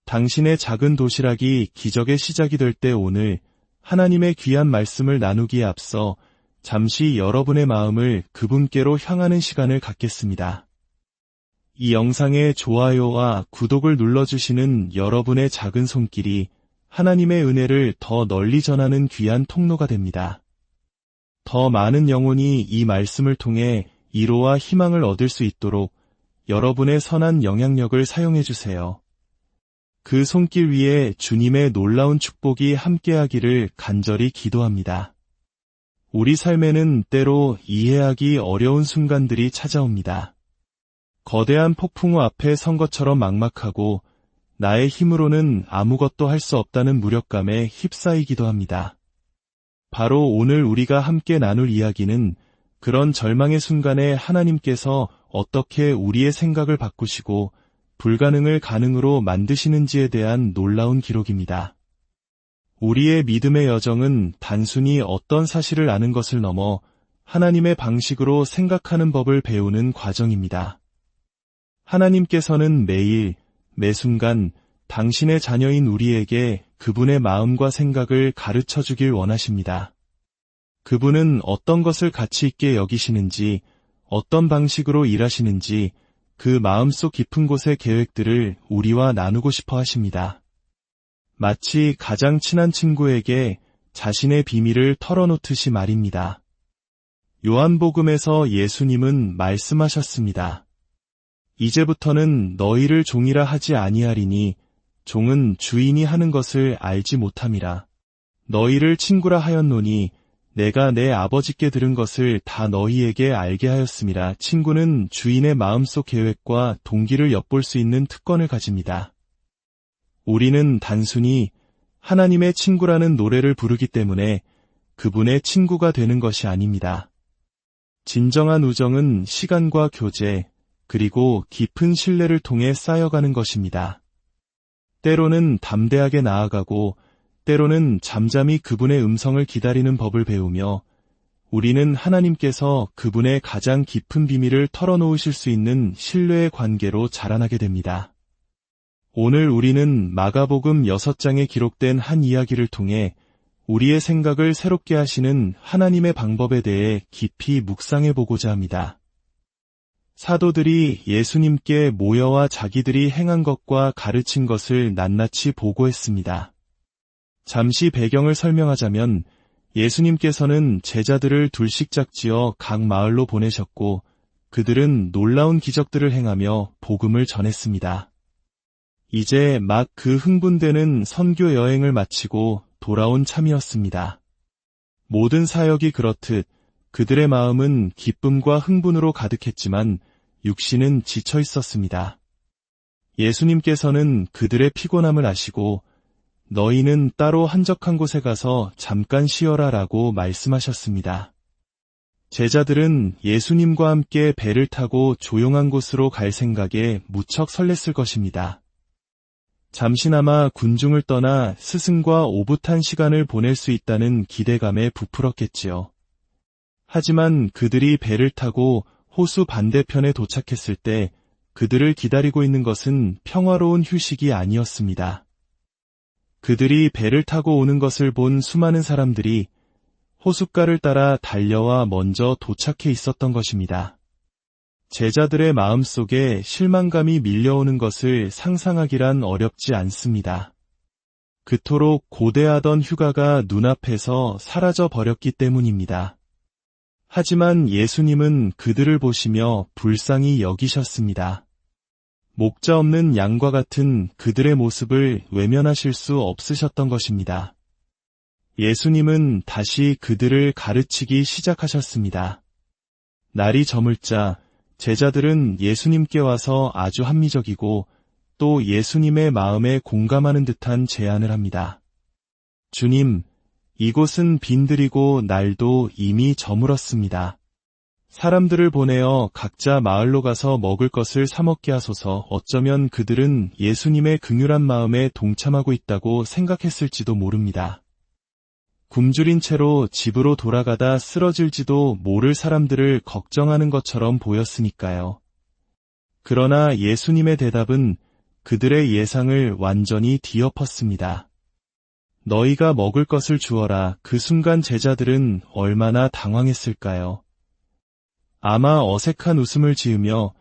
당신의 작은 도시락이 기적의 시작이 될 때 오늘 하나님의 귀한 말씀을 나누기에 앞서 잠시 여러분의 마음을 그분께로 향하는 시간을 갖겠습니다. 이 영상에 좋아요와 구독을 눌러주시는 여러분의 작은 손길이 하나님의 은혜를 더 널리 전하는 귀한 통로가 됩니다. 더 많은 영혼이 이 말씀을 통해 위로와 희망을 얻을 수 있도록 여러분의 선한 영향력을 사용해 주세요. 그 손길 위에 주님의 놀라운 축복이 함께하기를 간절히 기도합니다. 우리 삶에는 때로 이해하기 어려운 순간들이 찾아옵니다. 거대한 폭풍우 앞에 선 것처럼 막막하고 나의 힘으로는 아무것도 할 수 없다는 무력감에 휩싸이기도 합니다. 바로 오늘 우리가 함께 나눌 이야기는 그런 절망의 순간에 하나님께서 어떻게 우리의 생각을 바꾸시고 불가능을 가능으로 만드시는지에 대한 놀라운 기록입니다. 우리의 믿음의 여정은 단순히 어떤 사실을 아는 것을 넘어 하나님의 방식으로 생각하는 법을 배우는 과정입니다. 하나님께서는 매일, 매 순간 당신의 자녀인 우리에게 그분의 마음과 생각을 가르쳐 주길 원하십니다. 그분은 어떤 것을 가치 있게 여기시는지, 어떤 방식으로 일하시는지 그 마음속 깊은 곳의 계획들을 우리와 나누고 싶어 하십니다. 마치 가장 친한 친구에게 자신의 비밀을 털어놓듯이 말입니다. 요한복음에서 예수님은 말씀하셨습니다. 이제부터는 너희를 종이라 하지 아니하리니 종은 주인이 하는 것을 알지 못함이라. 너희를 친구라 하였노니 내가 내 아버지께 들은 것을 다 너희에게 알게 하였음이라. 친구는 주인의 마음속 계획과 동기를 엿볼 수 있는 특권을 가집니다. 우리는 단순히 하나님의 친구라는 노래를 부르기 때문에 그분의 친구가 되는 것이 아닙니다. 진정한 우정은 시간과 교제, 그리고 깊은 신뢰를 통해 쌓여가는 것입니다. 때로는 담대하게 나아가고 때로는 잠잠히 그분의 음성을 기다리는 법을 배우며 우리는 하나님께서 그분의 가장 깊은 비밀을 털어놓으실 수 있는 신뢰의 관계로 자라나게 됩니다. 오늘 우리는 마가복음 6장에 기록된 한 이야기를 통해 우리의 생각을 새롭게 하시는 하나님의 방법에 대해 깊이 묵상해 보고자 합니다. 사도들이 예수님께 모여와 자기들이 행한 것과 가르친 것을 낱낱이 보고했습니다. 잠시 배경을 설명하자면 예수님께서는 제자들을 둘씩 짝지어 각 마을로 보내셨고 그들은 놀라운 기적들을 행하며 복음을 전했습니다. 이제 막 그 흥분되는 선교 여행을 마치고 돌아온 참이었습니다. 모든 사역이 그렇듯 그들의 마음은 기쁨과 흥분으로 가득했지만 육신은 지쳐 있었습니다. 예수님께서는 그들의 피곤함을 아시고 너희는 따로 한적한 곳에 가서 잠깐 쉬어라 라고 말씀하셨습니다. 제자들은 예수님과 함께 배를 타고 조용한 곳으로 갈 생각에 무척 설렜을 것입니다. 잠시나마 군중을 떠나 스승과 오붓한 시간을 보낼 수 있다는 기대감에 부풀었겠지요. 하지만 그들이 배를 타고 호수 반대편에 도착했을 때 그들을 기다리고 있는 것은 평화로운 휴식이 아니었습니다. 그들이 배를 타고 오는 것을 본 수많은 사람들이 호숫가를 따라 달려와 먼저 도착해 있었던 것입니다. 제자들의 마음속에 실망감이 밀려오는 것을 상상하기란 어렵지 않습니다. 그토록 고대하던 휴가가 눈앞에서 사라져 버렸기 때문입니다. 하지만 예수님은 그들을 보시며 불쌍히 여기셨습니다. 목자 없는 양과 같은 그들의 모습을 외면하실 수 없으셨던 것입니다. 예수님은 다시 그들을 가르치기 시작하셨습니다. 날이 저물자 제자들은 예수님께 와서 아주 합리적이고 또 예수님의 마음에 공감하는 듯한 제안을 합니다. 주님, 이곳은 빈들이고 날도 이미 저물었습니다. 사람들을 보내어 각자 마을로 가서 먹을 것을 사 먹게 하소서. 어쩌면 그들은 예수님의 긍휼한 마음에 동참하고 있다고 생각했을지도 모릅니다. 굶주린 채로 집으로 돌아가다 쓰러질지도 모를 사람들을 걱정하는 것처럼 보였으니까요. 그러나 예수님의 대답은 그들의 예상을 완전히 뒤엎었습니다. 너희가 먹을 것을 주어라. 그 순간 제자들은 얼마나 당황했을까요? 아마 어색한 웃음을 지으며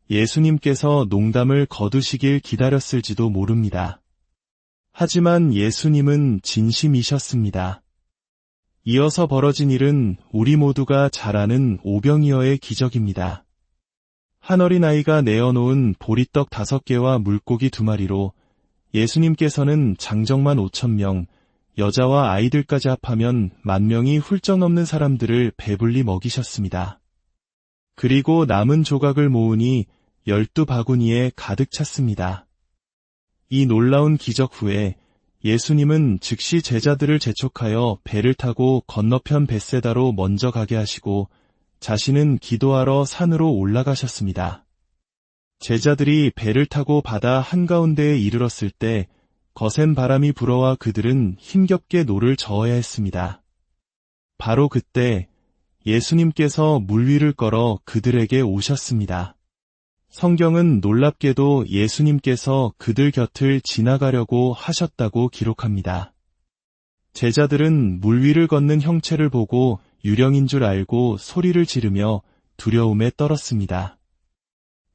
예수님께서 농담을 거두시길 기다렸을지도 모릅니다. 하지만 예수님은 진심이셨습니다. 이어서 벌어진 일은 우리 모두가 잘 아는 오병이어의 기적입니다. 한 어린아이가 내어놓은 보리떡 5개와 물고기 2마리로 예수님께서는 장정만 5,000명, 여자와 아이들까지 합하면 10,000명이 훌쩍 넘는 사람들을 배불리 먹이셨습니다. 그리고 남은 조각을 모으니 12바구니에 가득 찼습니다. 이 놀라운 기적 후에 예수님은 즉시 제자들을 재촉하여 배를 타고 건너편 벳세다로 먼저 가게 하시고 자신은 기도하러 산으로 올라가셨습니다. 제자들이 배를 타고 바다 한가운데에 이르렀을 때 거센 바람이 불어와 그들은 힘겹게 노를 저어야 했습니다. 바로 그때 예수님께서 물 위를 걸어 그들에게 오셨습니다. 성경은 놀랍게도 예수님께서 그들 곁을 지나가려고 하셨다고 기록합니다. 제자들은 물 위를 걷는 형체를 보고 유령인 줄 알고 소리를 지르며 두려움에 떨었습니다.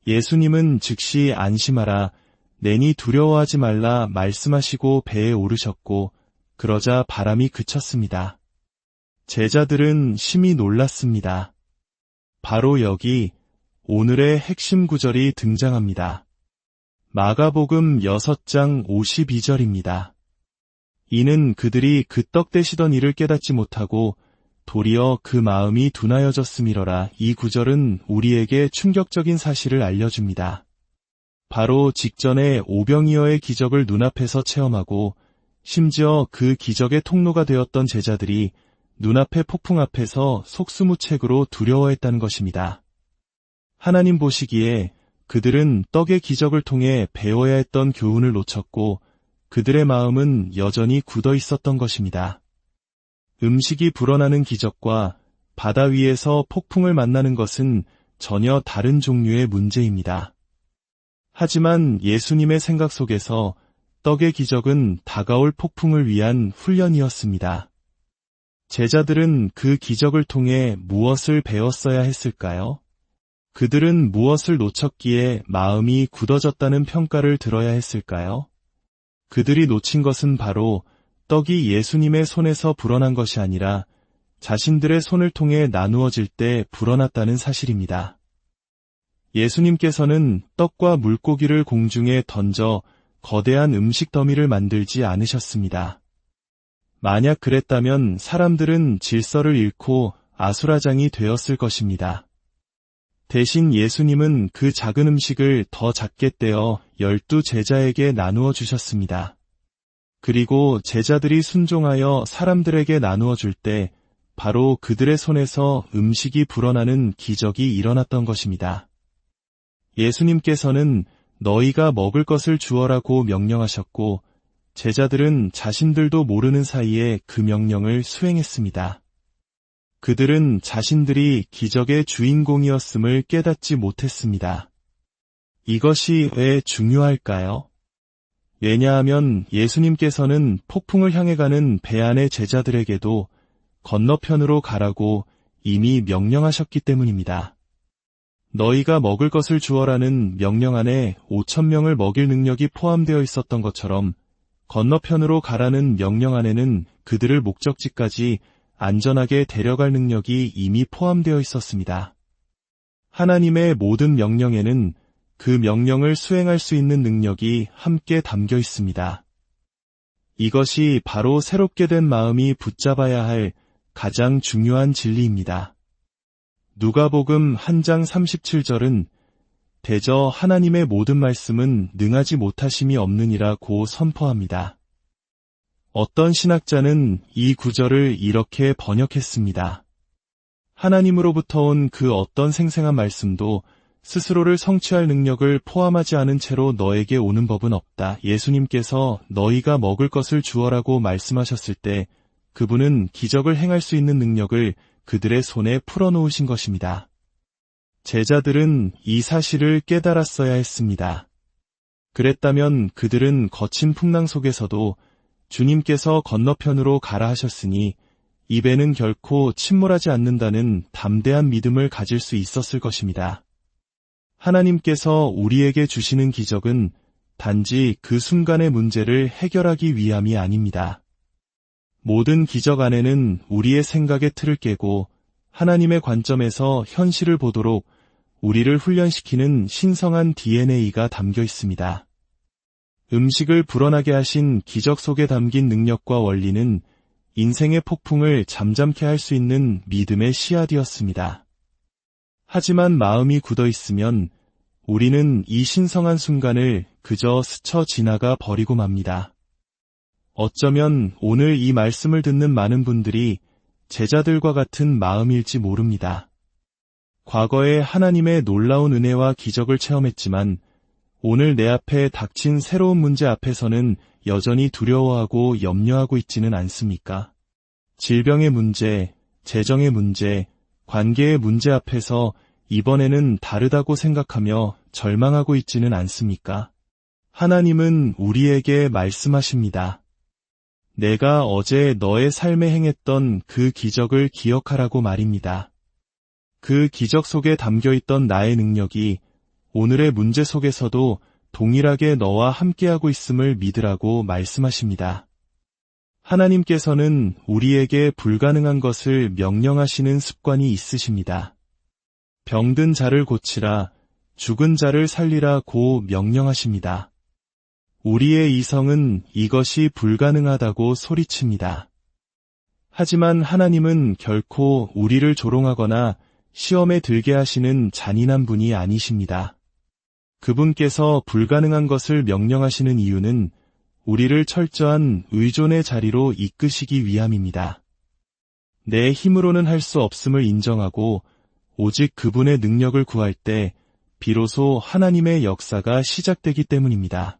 예수님은 즉시 안심하라, 내니 두려워하지 말라 말씀하시고 배에 오르셨고 그러자 바람이 그쳤습니다. 제자들은 심히 놀랐습니다. 바로 여기 오늘의 핵심 구절이 등장합니다. 마가복음 6장 52절입니다. 이는 그들이 그 떡 떼시던 일을 깨닫지 못하고 도리어 그 마음이 둔하여졌음이러라. 이 구절은 우리에게 충격적인 사실을 알려줍니다. 바로 직전에 오병이어의 기적을 눈앞에서 체험하고 심지어 그 기적의 통로가 되었던 제자들이 눈앞의 폭풍 앞에서 속수무책으로 두려워했다는 것입니다. 하나님 보시기에 그들은 떡의 기적을 통해 배워야 했던 교훈을 놓쳤고 그들의 마음은 여전히 굳어 있었던 것입니다. 음식이 불어나는 기적과 바다 위에서 폭풍을 만나는 것은 전혀 다른 종류의 문제입니다. 하지만 예수님의 생각 속에서 떡의 기적은 다가올 폭풍을 위한 훈련이었습니다. 제자들은 그 기적을 통해 무엇을 배웠어야 했을까요? 그들은 무엇을 놓쳤기에 마음이 굳어졌다는 평가를 들어야 했을까요? 그들이 놓친 것은 바로 떡이 예수님의 손에서 불어난 것이 아니라 자신들의 손을 통해 나누어질 때 불어났다는 사실입니다. 예수님께서는 떡과 물고기를 공중에 던져 거대한 음식 더미를 만들지 않으셨습니다. 만약 그랬다면 사람들은 질서를 잃고 아수라장이 되었을 것입니다. 대신 예수님은 그 작은 음식을 더 작게 떼어 12제자에게 나누어 주셨습니다. 그리고 제자들이 순종하여 사람들에게 나누어 줄 때 바로 그들의 손에서 음식이 불어나는 기적이 일어났던 것입니다. 예수님께서는 너희가 먹을 것을 주어라고 명령하셨고 제자들은 자신들도 모르는 사이에 그 명령을 수행했습니다. 그들은 자신들이 기적의 주인공이었음을 깨닫지 못했습니다. 이것이 왜 중요할까요? 왜냐하면 예수님께서는 폭풍을 향해 가는 배 안의 제자들에게도 건너편으로 가라고 이미 명령하셨기 때문입니다. 너희가 먹을 것을 주어라는 명령 안에 5,000명을 먹일 능력이 포함되어 있었던 것처럼 건너편으로 가라는 명령 안에는 그들을 목적지까지 안전하게 데려갈 능력이 이미 포함되어 있었습니다. 하나님의 모든 명령에는 그 명령을 수행할 수 있는 능력이 함께 담겨 있습니다. 이것이 바로 새롭게 된 마음이 붙잡아야 할 가장 중요한 진리입니다. 누가복음 1장 37절은 대저 하나님의 모든 말씀은 능하지 못하심이 없느니라고 선포합니다. 어떤 신학자는 이 구절을 이렇게 번역했습니다. 하나님으로부터 온 그 어떤 생생한 말씀도 스스로를 성취할 능력을 포함하지 않은 채로 너에게 오는 법은 없다. 예수님께서 너희가 먹을 것을 주어라고 말씀하셨을 때 그분은 기적을 행할 수 있는 능력을 그들의 손에 풀어놓으신 것입니다. 제자들은 이 사실을 깨달았어야 했습니다. 그랬다면 그들은 거친 풍랑 속에서도 주님께서 건너편으로 가라 하셨으니 이 배는 결코 침몰하지 않는다는 담대한 믿음을 가질 수 있었을 것입니다. 하나님께서 우리에게 주시는 기적은 단지 그 순간의 문제를 해결하기 위함이 아닙니다. 모든 기적 안에는 우리의 생각의 틀을 깨고 하나님의 관점에서 현실을 보도록 우리를 훈련시키는 신성한 DNA가 담겨 있습니다. 음식을 불어나게 하신 기적 속에 담긴 능력과 원리는 인생의 폭풍을 잠잠케 할 수 있는 믿음의 씨앗이었습니다. 하지만 마음이 굳어 있으면 우리는 이 신성한 순간을 그저 스쳐 지나가 버리고 맙니다. 어쩌면 오늘 이 말씀을 듣는 많은 분들이 제자들과 같은 마음일지 모릅니다. 과거에 하나님의 놀라운 은혜와 기적을 체험했지만 오늘 내 앞에 닥친 새로운 문제 앞에서는 여전히 두려워하고 염려하고 있지는 않습니까? 질병의 문제, 재정의 문제, 관계의 문제 앞에서 이번에는 다르다고 생각하며 절망하고 있지는 않습니까? 하나님은 우리에게 말씀하십니다. 내가 어제 너의 삶에 행했던 그 기적을 기억하라고 말입니다. 그 기적 속에 담겨있던 나의 능력이 오늘의 문제 속에서도 동일하게 너와 함께하고 있음을 믿으라고 말씀하십니다. 하나님께서는 우리에게 불가능한 것을 명령하시는 습관이 있으십니다. 병든 자를 고치라, 죽은 자를 살리라고 명령하십니다. 우리의 이성은 이것이 불가능하다고 소리칩니다. 하지만 하나님은 결코 우리를 조롱하거나 시험에 들게 하시는 잔인한 분이 아니십니다. 그분께서 불가능한 것을 명령하시는 이유는 우리를 철저한 의존의 자리로 이끄시기 위함입니다. 내 힘으로는 할 수 없음을 인정하고 오직 그분의 능력을 구할 때 비로소 하나님의 역사가 시작되기 때문입니다.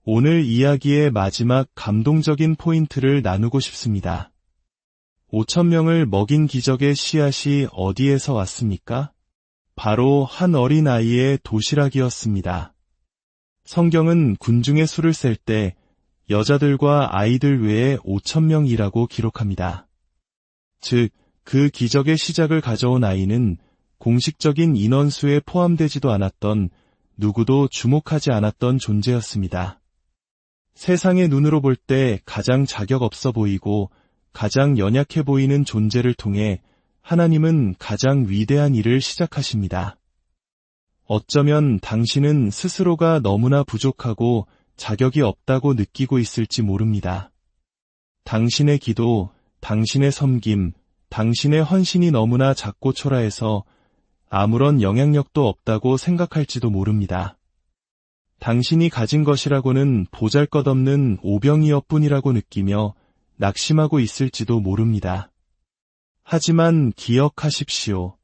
오늘 이야기의 마지막 감동적인 포인트를 나누고 싶습니다. 5,000명을 먹인 기적의 씨앗이 어디에서 왔습니까? 바로 한 어린아이의 도시락이었습니다. 성경은 군중의 수를 셀 때 여자들과 아이들 외에 5,000명이라고 기록합니다. 즉, 그 기적의 시작을 가져온 아이는 공식적인 인원수에 포함되지도 않았던 누구도 주목하지 않았던 존재였습니다. 세상의 눈으로 볼 때 가장 자격 없어 보이고 가장 연약해 보이는 존재를 통해 하나님은 가장 위대한 일을 시작하십니다. 어쩌면 당신은 스스로가 너무나 부족하고 자격이 없다고 느끼고 있을지 모릅니다. 당신의 기도, 당신의 섬김, 당신의 헌신이 너무나 작고 초라해서 아무런 영향력도 없다고 생각할지도 모릅니다. 당신이 가진 것이라고는 보잘것없는 오병이어뿐이라고 느끼며 낙심하고 있을지도 모릅니다. 하지만 기억하십시오.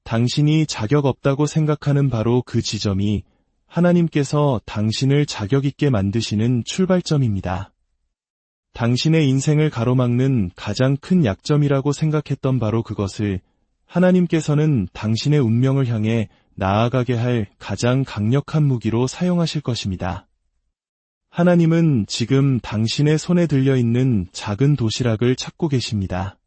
당신이 자격 없다고 생각하는 바로 그 지점이 하나님께서 당신을 자격 있게 만드시는 출발점입니다. 당신의 인생을 가로막는 가장 큰 약점이라고 생각했던 바로 그것을 하나님께서는 당신의 운명을 향해 나아가게 할 가장 강력한 무기로 사용하실 것입니다. 하나님은 지금 당신의 손에 들려있는 작은 도시락을 찾고 계십니다.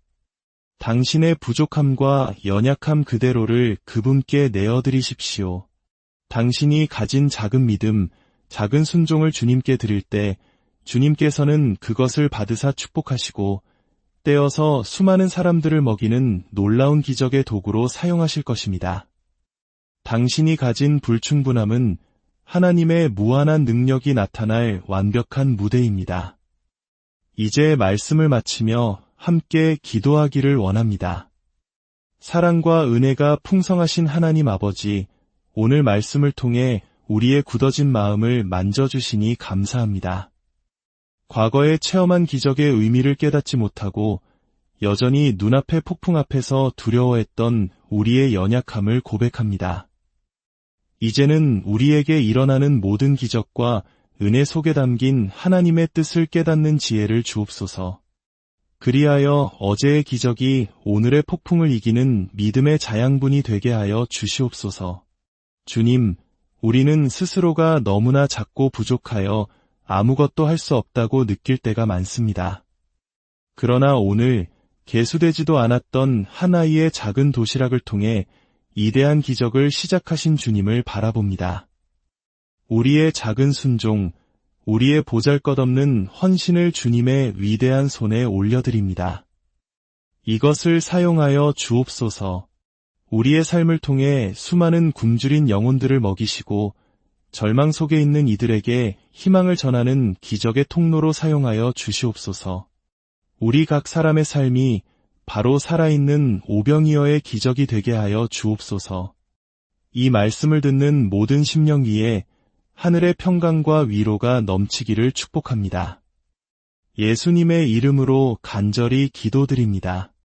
당신의 부족함과 연약함 그대로를 그분께 내어드리십시오. 당신이 가진 작은 믿음, 작은 순종을 주님께 드릴 때 주님께서는 그것을 받으사 축복하시고 떼어서 수많은 사람들을 먹이는 놀라운 기적의 도구로 사용하실 것입니다. 당신이 가진 불충분함은 하나님의 무한한 능력이 나타날 완벽한 무대입니다. 이제 말씀을 마치며 함께 기도하기를 원합니다. 사랑과 은혜가 풍성하신 하나님 아버지, 오늘 말씀을 통해 우리의 굳어진 마음을 만져주시니 감사합니다. 과거에 체험한 기적의 의미를 깨닫지 못하고 여전히 눈앞의 폭풍 앞에서 두려워했던 우리의 연약함을 고백합니다. 이제는 우리에게 일어나는 모든 기적과 은혜 속에 담긴 하나님의 뜻을 깨닫는 지혜를 주옵소서. 그리하여 어제의 기적이 오늘의 폭풍을 이기는 믿음의 자양분이 되게 하여 주시옵소서. 주님, 우리는 스스로가 너무나 작고 부족하여 아무것도 할 수 없다고 느낄 때가 많습니다. 그러나 오늘 개수되지도 않았던 한 아이의 작은 도시락을 통해 이대한 기적을 시작하신 주님을 바라봅니다. 우리의 작은 순종, 우리의 보잘것없는 헌신을 주님의 위대한 손에 올려드립니다. 이것을 사용하여 주옵소서. 우리의 삶을 통해 수많은 굶주린 영혼들을 먹이시고 절망 속에 있는 이들에게 희망을 전하는 기적의 통로로 사용하여 주시옵소서. 우리 각 사람의 삶이 바로 살아있는 오병이어의 기적이 되게 하여 주옵소서. 이 말씀을 듣는 모든 심령 위에 하늘의 평강과 위로가 넘치기를 축복합니다. 예수님의 이름으로 간절히 기도드립니다.